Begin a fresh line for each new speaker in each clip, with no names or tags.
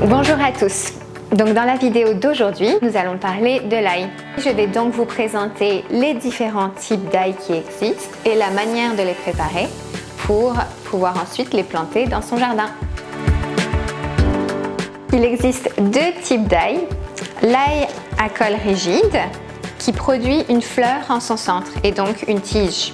Bonjour à tous. Donc dans la vidéo d'aujourd'hui, nous allons parler de l'ail. Je vais donc vous présenter les différents types d'ail qui existent et la manière de les préparer pour pouvoir ensuite les planter dans son jardin. Il existe deux types d'ail. L'ail à col rigide qui produit une fleur en son centre et donc une tige.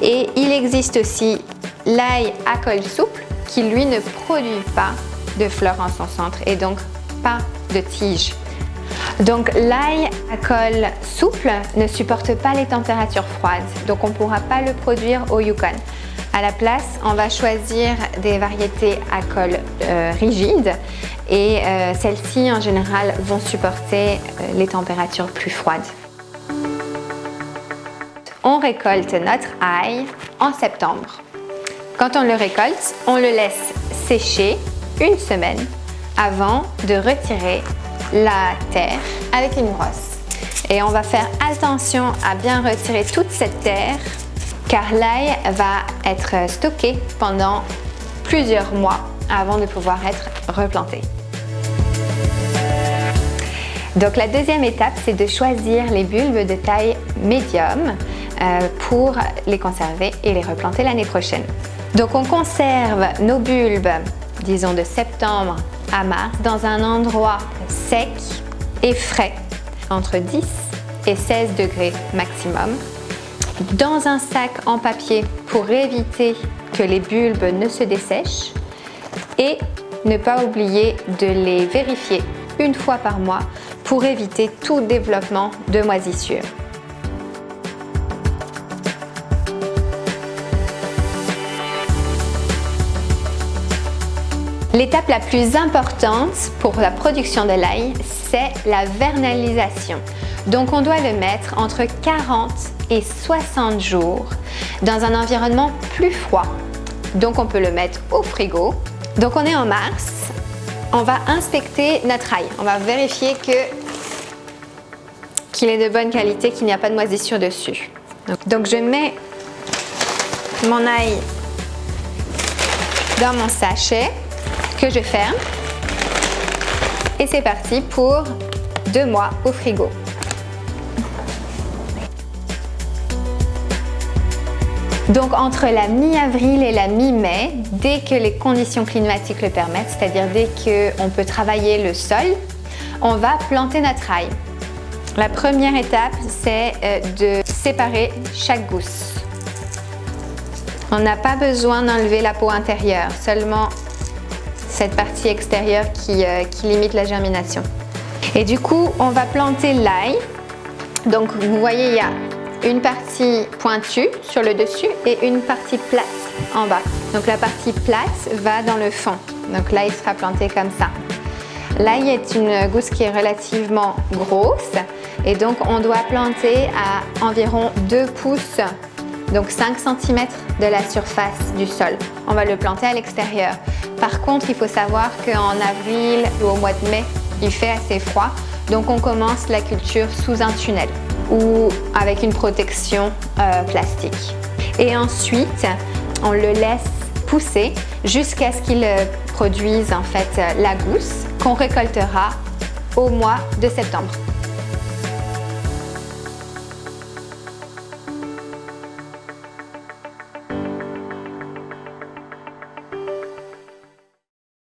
Et il existe aussi l'ail à col souple qui lui ne produit pas de fleurs en son centre et donc pas de tige. Donc l'ail à col souple ne supporte pas les températures froides, donc on ne pourra pas le produire au Yukon. À la place, on va choisir des variétés à col rigide et celles-ci en général vont supporter les températures plus froides. On récolte notre ail en septembre. Quand on le récolte, on le laisse sécher une semaine avant de retirer la terre avec une brosse. Et on va faire attention à bien retirer toute cette terre car l'ail va être stocké pendant plusieurs mois avant de pouvoir être replanté. Donc la deuxième étape, c'est de choisir les bulbes de taille médium pour les conserver et les replanter l'année prochaine. Donc on conserve nos bulbes, disons de septembre à mars, dans un endroit sec et frais, entre 10 et 16 degrés maximum, dans un sac en papier pour éviter que les bulbes ne se dessèchent et ne pas oublier de les vérifier une fois par mois pour éviter tout développement de moisissure. L'étape la plus importante pour la production de l'ail, c'est la vernalisation. Donc on doit le mettre entre 40 et 60 jours dans un environnement plus froid. Donc on peut le mettre au frigo. Donc on est en mars, on va inspecter notre ail. On va vérifier qu'il est de bonne qualité, qu'il n'y a pas de moisissure dessus. Donc je mets mon ail dans mon sachet que je ferme et c'est parti pour 2 mois au frigo. Donc entre la mi-avril et la mi-mai, dès que les conditions climatiques le permettent, c'est-à-dire dès qu'on peut travailler le sol, on va planter notre ail. La première étape, c'est de séparer chaque gousse. On n'a pas besoin d'enlever la peau intérieure, seulement cette partie extérieure qui limite la germination. Et du coup, on va planter l'ail. Donc vous voyez, il y a une partie pointue sur le dessus et une partie plate en bas. Donc la partie plate va dans le fond. Donc l'ail sera planté comme ça. L'ail est une gousse qui est relativement grosse et donc on doit planter à environ 2 pouces, donc 5 cm de la surface du sol. On va le planter à l'extérieur. Par contre, il faut savoir qu'en avril ou au mois de mai, il fait assez froid. Donc on commence la culture sous un tunnel ou avec une protection plastique. Et ensuite, on le laisse pousser jusqu'à ce qu'il produise en fait la gousse qu'on récoltera au mois de septembre.